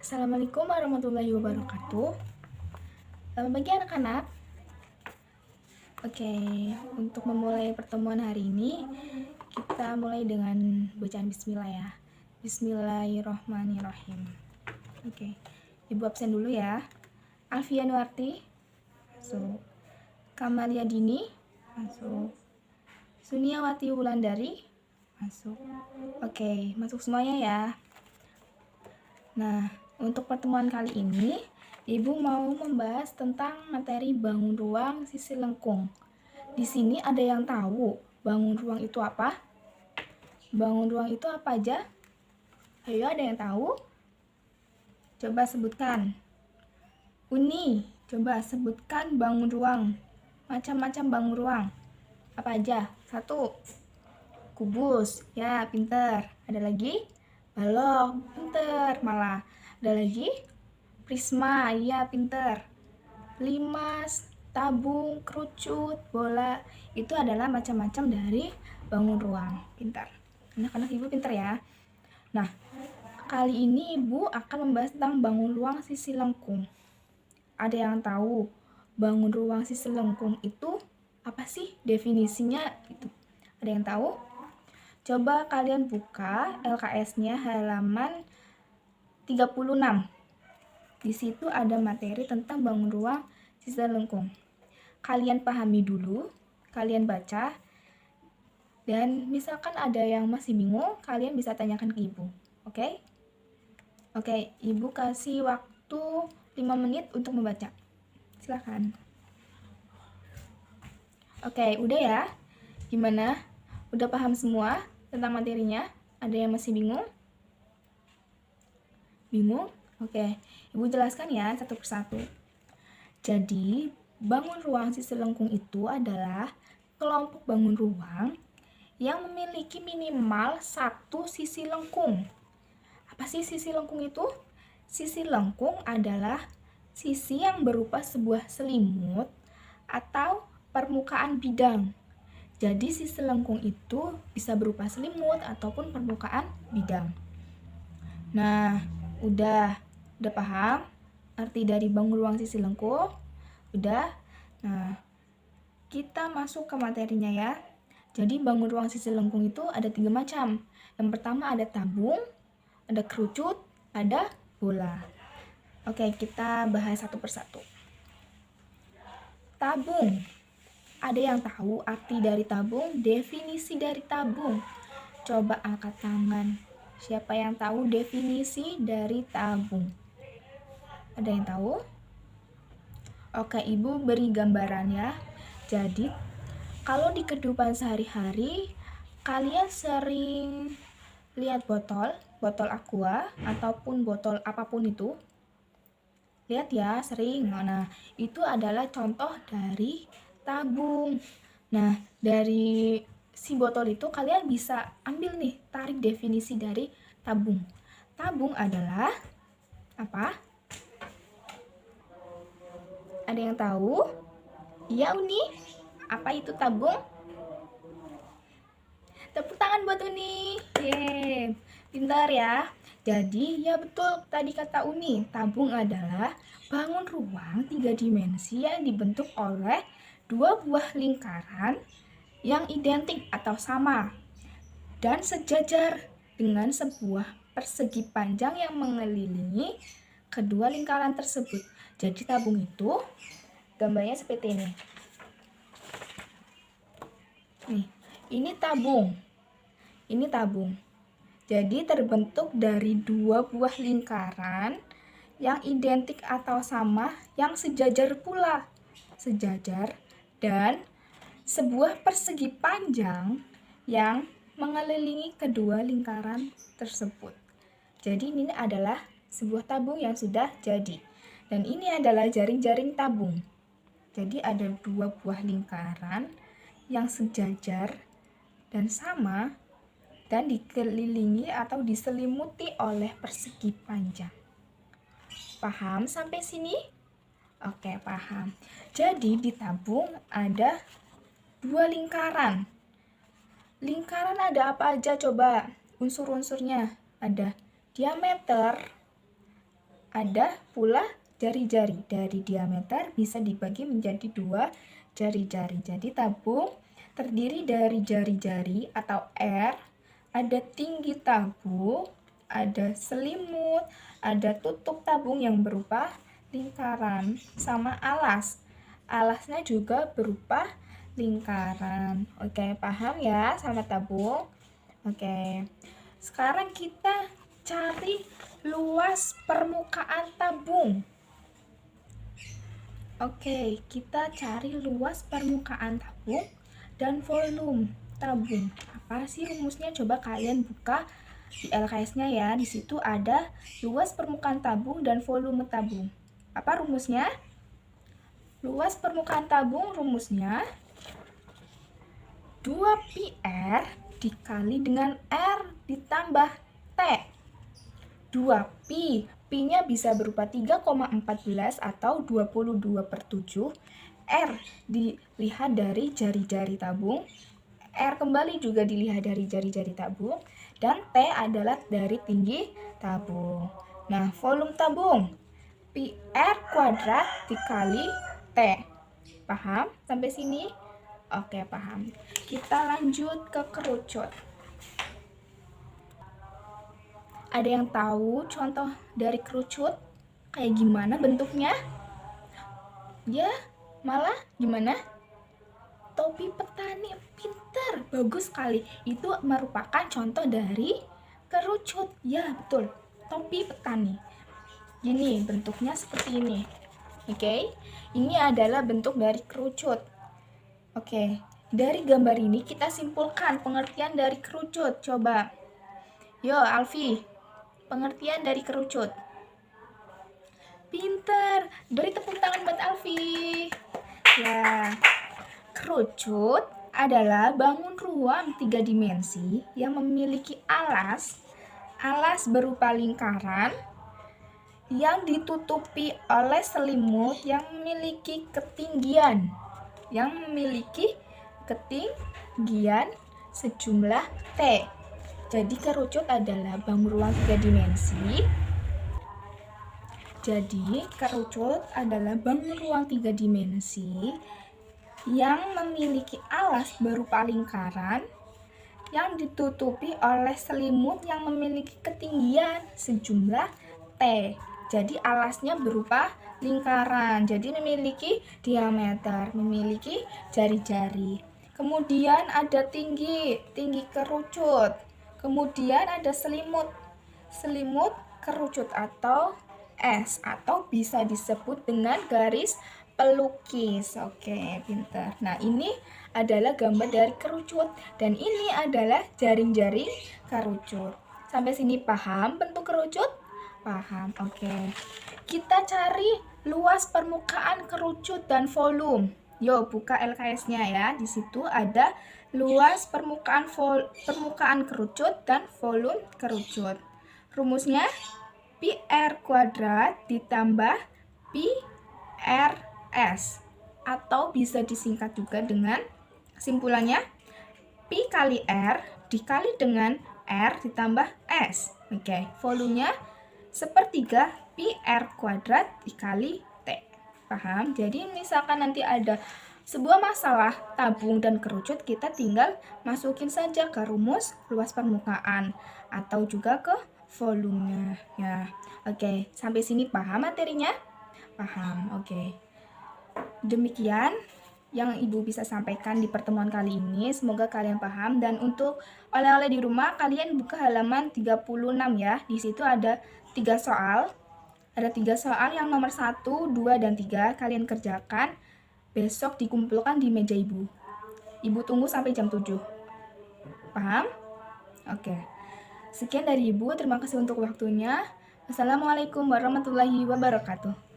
Assalamualaikum warahmatullahi wabarakatuh. Selamat pagi anak-anak. Oke, untuk memulai pertemuan hari ini, kita mulai dengan bacaan bismillah ya. Bismillahirrahmanirrahim. Oke, Ibu absen dulu ya. Alfianuarti, masuk. Kamalia Dini, masuk. Suniawati Wulandari, masuk. Oke, masuk semuanya ya. Nah, untuk pertemuan kali ini, Ibu mau membahas tentang materi bangun ruang sisi lengkung. Di sini ada yang tahu bangun ruang itu apa? Bangun ruang itu apa aja? Ayo, ada yang tahu? Coba sebutkan. Uni, coba sebutkan bangun ruang. Macam-macam bangun ruang. Apa aja? 1. Kubus, ya pinter. Ada lagi? Balok, pinter malah. Ada lagi? Prisma, ya pinter. Limas, tabung, kerucut, bola, itu adalah macam-macam dari bangun ruang. Pintar. Anak-anak Ibu pintar ya. Nah, kali ini Ibu akan membahas tentang bangun ruang sisi lengkung. Ada yang tahu bangun ruang sisi lengkung itu apa sih definisinya? Itu ada yang tahu? Coba kalian buka LKS-nya halaman 36. Di situ ada materi tentang bangun ruang sisi lengkung. Kalian pahami dulu, kalian baca, dan misalkan ada yang masih bingung, kalian bisa tanyakan ke Ibu. Oke? Oke, Ibu kasih waktu 5 menit untuk membaca. Silakan. Oke, udah ya? Gimana? Udah paham semua tentang materinya? Ada yang masih bingung? Bingung? Oke, Ibu jelaskan ya satu persatu. Jadi, bangun ruang sisi lengkung itu adalah kelompok bangun ruang yang memiliki minimal satu sisi lengkung. Apa sih sisi lengkung itu? Sisi lengkung adalah sisi yang berupa sebuah selimut atau permukaan bidang. Jadi sisi lengkung itu bisa berupa selimut ataupun permukaan bidang. Nah, udah paham arti dari bangun ruang sisi lengkung? Udah? Nah, kita masuk ke materinya ya. Jadi bangun ruang sisi lengkung itu ada 3 macam. Yang pertama ada tabung, ada kerucut, ada bola. Oke, kita bahas satu persatu. Tabung. Ada yang tahu arti dari tabung? Definisi dari tabung? Coba angkat tangan. Siapa yang tahu definisi dari tabung? Ada yang tahu? Oke, Ibu beri gambaran ya. Jadi, kalau di kehidupan sehari-hari, kalian sering lihat botol aqua ataupun botol apapun itu. Lihat ya, sering. Nah, itu adalah contoh dari tabung. Nah, dari si botol itu kalian bisa ambil nih, tarik definisi dari tabung. Tabung adalah apa? Ada yang tahu? Iya, Uni. Apa itu tabung? Tepuk tangan buat Uni. Yeay, pintar ya. Jadi, ya betul tadi kata Uni, tabung adalah bangun ruang 3 dimensi yang dibentuk oleh 2 buah lingkaran yang identik atau sama dan sejajar dengan sebuah persegi panjang yang mengelilingi kedua lingkaran tersebut. Jadi tabung itu gambarnya seperti ini. Nih, ini tabung. Ini tabung. Jadi terbentuk dari 2 buah lingkaran yang identik atau sama, yang sejajar pula. Sejajar dan sebuah persegi panjang yang mengelilingi kedua lingkaran tersebut. Jadi ini adalah sebuah tabung yang sudah jadi. Dan ini adalah jaring-jaring tabung. Jadi ada 2 buah lingkaran yang sejajar dan sama dan dikelilingi atau diselimuti oleh persegi panjang. Paham sampai sini? Oke, paham. Jadi di tabung ada 2 lingkaran. Lingkaran ada apa aja coba? Unsur-unsurnya ada diameter, ada pula jari-jari. Dari diameter bisa dibagi menjadi 2 jari-jari. Jadi tabung terdiri dari jari-jari atau R, ada tinggi tabung, ada selimut, ada tutup tabung yang berupa lingkaran, sama alas. Alasnya juga berupa lingkaran. Oke, paham ya sama tabung? Oke. Sekarang kita cari luas permukaan tabung. Oke, kita cari luas permukaan tabung dan volume tabung. Apa sih rumusnya? Coba kalian buka di LKS-nya ya. Di situ ada luas permukaan tabung dan volume tabung. Apa rumusnya? Luas permukaan tabung rumusnya 2πr dikali dengan R ditambah T. 2pi, pi-nya bisa berupa 3,14 atau 22/7. R dilihat dari jari-jari tabung. R kembali juga dilihat dari jari-jari tabung. Dan T adalah dari tinggi tabung. Nah, volume tabung. Pi R kuadrat dikali T. Paham sampai sini? Oke, paham. Kita lanjut ke kerucut. Ada yang tahu contoh dari kerucut? Kayak gimana bentuknya? Ya, malah gimana? Topi petani. Pintar, bagus sekali. Itu merupakan contoh dari kerucut. Ya, betul. Topi petani. Gini, bentuknya seperti ini. Oke, ini adalah bentuk dari kerucut. Oke, dari gambar ini kita simpulkan pengertian dari kerucut. Coba. Yo, Alfi. Pengertian dari kerucut. Pintar. Beri tepuk tangan buat Alfi. Ya. Kerucut adalah bangun ruang 3 dimensi yang memiliki alas berupa lingkaran yang ditutupi oleh selimut yang memiliki ketinggian sejumlah T. Jadi kerucut adalah bangun ruang 3 dimensi. Jadi kerucut adalah bangun ruang 3 dimensi yang memiliki alas berupa lingkaran yang ditutupi oleh selimut yang memiliki ketinggian sejumlah T. Jadi alasnya berupa lingkaran, jadi memiliki diameter, memiliki jari-jari. Kemudian ada tinggi kerucut. Kemudian ada selimut kerucut atau S, atau bisa disebut dengan garis pelukis. Oke, pintar. Nah, ini adalah gambar dari kerucut dan ini adalah jaring-jaring kerucut. Sampai sini paham bentuk kerucut? Paham. Oke. Kita cari luas permukaan kerucut dan volume. Yo, buka LKS-nya ya. Di situ ada luas permukaan kerucut dan volume kerucut. Rumusnya pi R kuadrat ditambah pi RS, atau bisa disingkat juga dengan simpulannya pi kali R dikali dengan R ditambah S. Oke, volumenya sepertiga pi R kuadrat dikali T. Paham? Jadi misalkan nanti ada sebuah masalah tabung dan kerucut, kita tinggal masukin saja ke rumus luas permukaan atau juga ke volumenya ya. Oke, sampai sini paham materinya? Paham. Oke. Demikian yang Ibu bisa sampaikan di pertemuan kali ini. Semoga kalian paham, dan untuk oleh-oleh di rumah kalian buka halaman 36 ya. Di situ ada 3 soal. Ada 3 soal yang nomor 1, 2, dan 3 kalian kerjakan. Besok dikumpulkan di meja Ibu. Ibu tunggu sampai jam 7. Paham? Oke. Sekian dari Ibu, terima kasih untuk waktunya. Assalamualaikum warahmatullahi wabarakatuh.